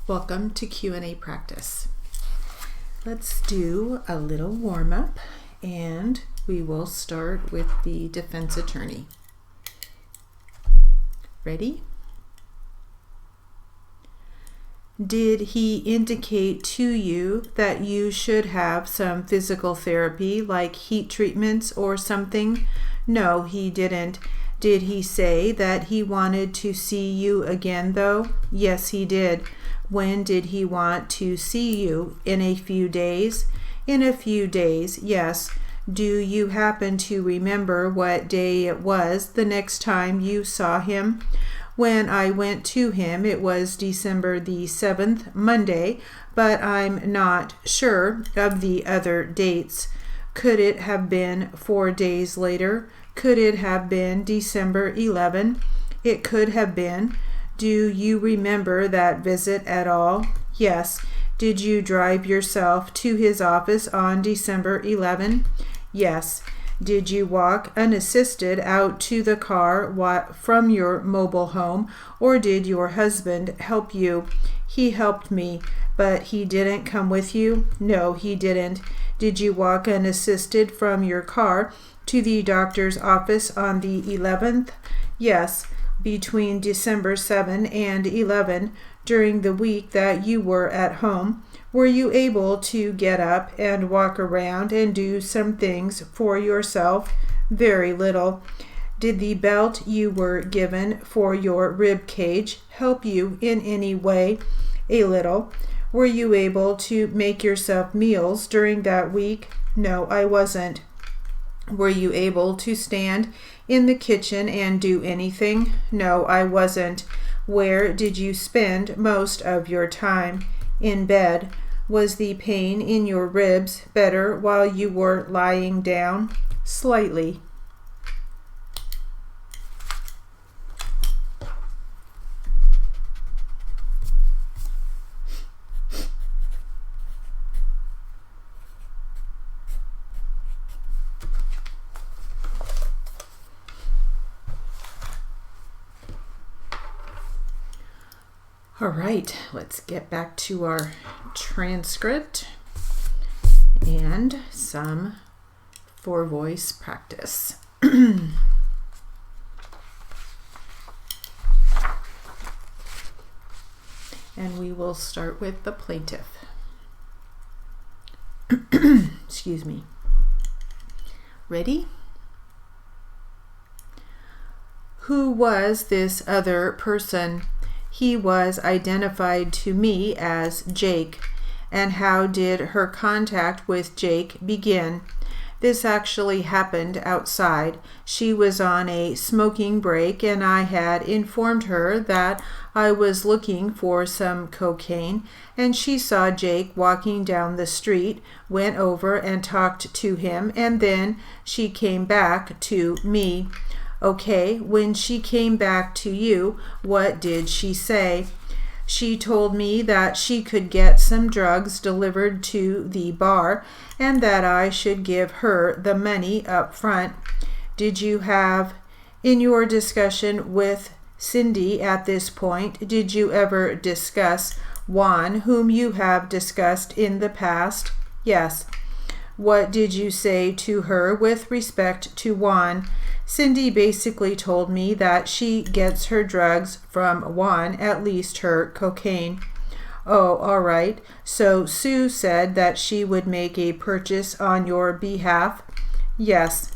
Welcome to Q&A practice. Let's do a little warm-up and we will start with the defense attorney. Ready? Did he indicate to you that you should have some physical therapy like heat treatments or something? No, he didn't. Did he say that he wanted to see you again though? Yes, he did. When did he want to see you? In a few days? In a few days, yes. Do you happen to remember what day it was the next time you saw him? When I went to him, it was December the 7th, Monday, but I'm not sure of the other dates. Could it have been 4 days later? Could it have been December 11? It could have been. Do you remember that visit at all? Yes. Did you drive yourself to his office on December 11? Yes. Did you walk unassisted out to the car from your mobile home, or did your husband help you? He helped me, but he didn't come with you? No, he didn't. Did you walk unassisted from your car to the doctor's office on the 11th? Yes. Between December 7 and 11, during the week that you were at home, were you able to get up and walk around and do some things for yourself? Very little. Did the belt you were given for your rib cage help you in any way? A little. Were you able to make yourself meals during that week? No, I wasn't. Were you able to stand in the kitchen and do anything? No, I wasn't. Where did you spend most of your time? In bed. Was the pain in your ribs better while you were lying down? Slightly. All right, let's get back to our transcript and some for voice practice. And we will start with the plaintiff. Excuse me. Ready? Who was this other person? He was identified to me as Jake. And how did her contact with Jake begin? This actually happened outside. She was on a smoking break and I had informed her that I was looking for some cocaine, and she saw Jake walking down the street, went over and talked to him, and then she came back to me. Okay, when she came back to you, what did she say? She told me that she could get some drugs delivered to the bar and that I should give her the money up front. Did you have, in your discussion with Cindy at this point, did you ever discuss Juan, whom you have discussed in the past? Yes. What did you say to her with respect to Juan? Cindy basically told me that she gets her drugs from Juan, at least her cocaine. Oh, all right. So Sue said that she would make a purchase on your behalf? Yes.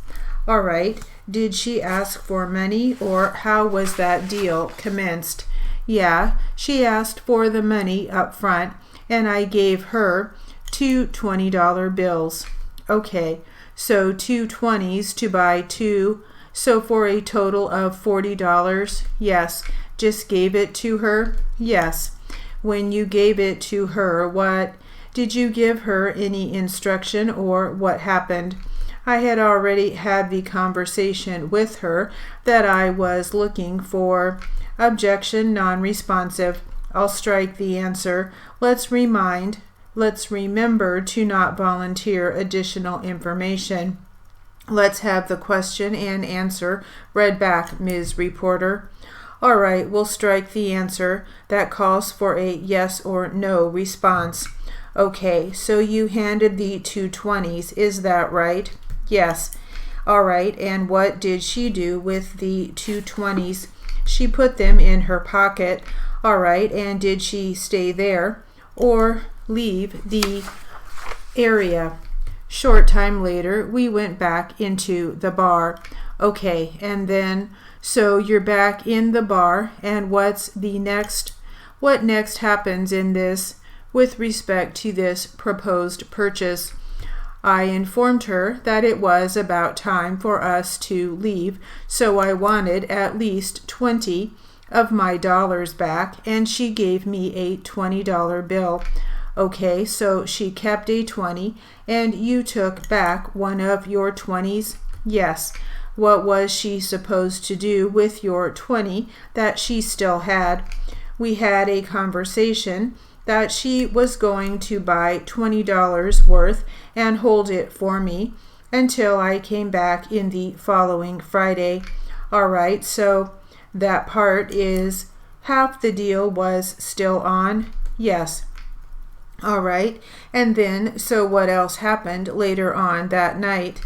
All right. Did she ask for money, or how was that deal commenced? Yeah, she asked for the money up front, and I gave her 2 $20 bills. Okay, so 2 20s to buy 2. So for a total of $40, yes. Just gave it to her? Yes. When you gave it to her, what? Did you give her any instruction, or what happened? I had already had the conversation with her that I was looking for. Objection non-responsive. I'll strike the answer. Let's remember to not volunteer additional information. Let's have the question and answer read back, Ms. Reporter. All right, we'll strike the answer that calls for a yes or no response. Okay, so you handed the 2 20s, is that right? Yes. All right, and what did she do with the 2 20s? She put them in her pocket. All right, and did she stay there or leave the area? Short time later, we went back into the bar. Okay, and then, so you're back in the bar, and what next happens in this with respect to this proposed purchase? I informed her that it was about time for us to leave, so I wanted at least 20 of my dollars back, and she gave me a $20 bill. Okay, so she kept a 20, and you took back one of your 20s? Yes. What was she supposed to do with your 20 that she still had? We had a conversation that she was going to buy $20 worth and hold it for me until I came back in the following Friday. All right, so that part is half the deal was still on? Yes. All right, and then, so what else happened later on that night?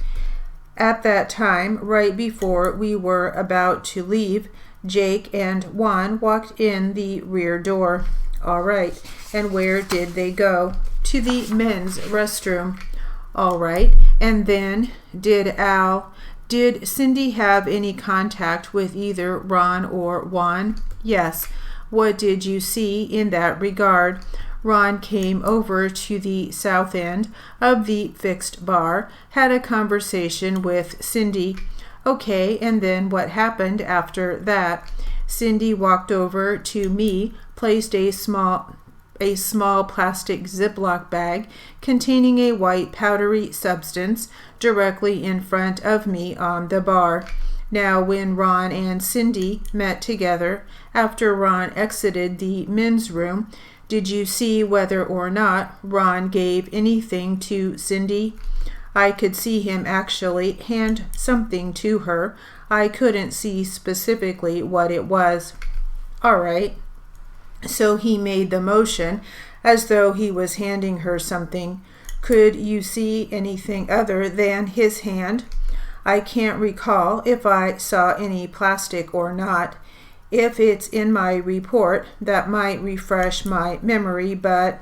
At that time, right before we were about to leave, Jake and Juan walked in the rear door. All right, and where did they go? To the men's restroom. All right, and then did Cindy have any contact with either Ron or Juan? Yes. What did you see in that regard? Ron came over to the south end of the fixed bar, had a conversation with Cindy. Okay, and then what happened after that? Cindy walked over to me, placed a small plastic Ziploc bag containing a white powdery substance directly in front of me on the bar. Now, when Ron and Cindy met together after Ron exited the men's room, did you see whether or not Ron gave anything to Cindy? I could see him actually hand something to her. I couldn't see specifically what it was. All right. So he made the motion as though he was handing her something. Could you see anything other than his hand? I can't recall if I saw any plastic or not. If it's in my report, that might refresh my memory, but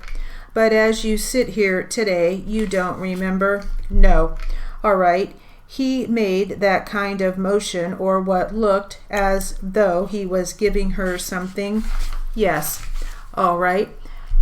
as you sit here today, you don't remember? No. All right. He made that kind of motion, or what looked as though he was giving her something? Yes. All right.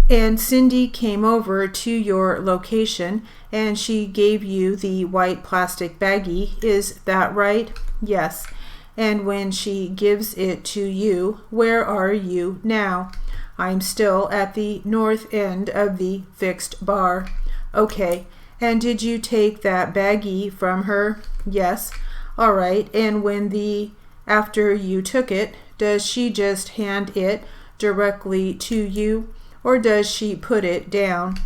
And Cindy came over to your location, and she gave you the white plastic baggie. Is that right? Yes. And when she gives it to you, where are you now? I'm still at the north end of the fixed bar. Okay. And did you take that baggie from her? Yes. All right. And after you took it, does she just hand it directly to you, or does she put it down?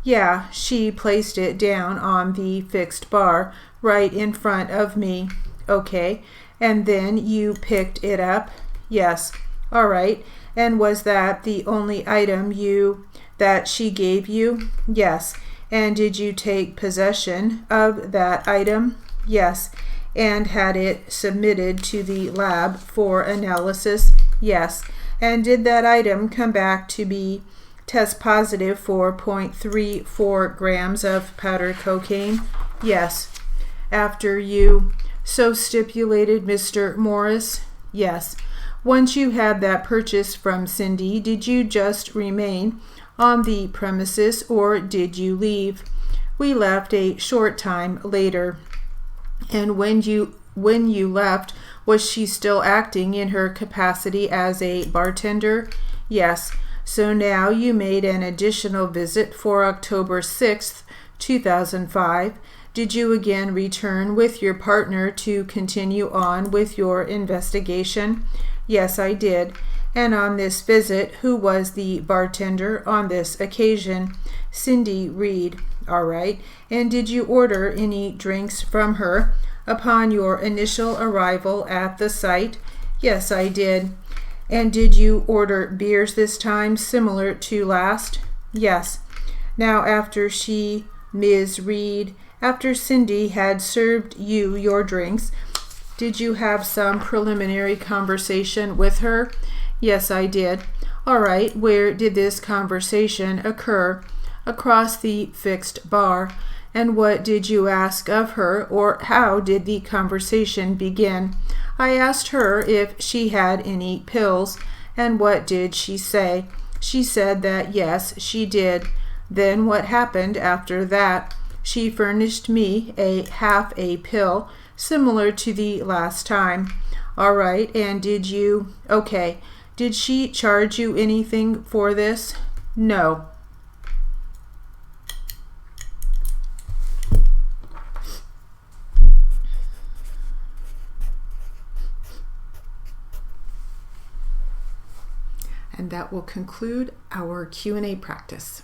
Yeah, she placed it down on the fixed bar right in front of me. Okay. And then you picked it up? Yes. All right. And was that the only item that she gave you? Yes. And did you take possession of that item? Yes. And had it submitted to the lab for analysis? Yes. And did that item come back to be test positive for 0.34 grams of powder cocaine? Yes. After you so stipulated, Mr. Morris? Yes. Once you had that purchase from Cindy, did you just remain on the premises, or did you leave? We left a short time later. And when you left, was she still acting in her capacity as a bartender? Yes. So now you made an additional visit for October 6th, 2005. Did you again return with your partner to continue on with your investigation? Yes, I did. And on this visit, who was the bartender on this occasion? Cindy Reed. All right. And did you order any drinks from her upon your initial arrival at the site? Yes, I did. And did you order beers this time, similar to last? Yes. Now after Ms. Reed, after Cindy had served you your drinks, did you have some preliminary conversation with her? Yes, I did. All right, where did this conversation occur? Across the fixed bar. And what did you ask of her, or how did the conversation begin? I asked her if she had any pills, and what did she say? She said that yes, she did. Then what happened after that? She furnished me half a pill, similar to the last time. All right, and did she charge you anything for this? No. And that will conclude our Q&A practice.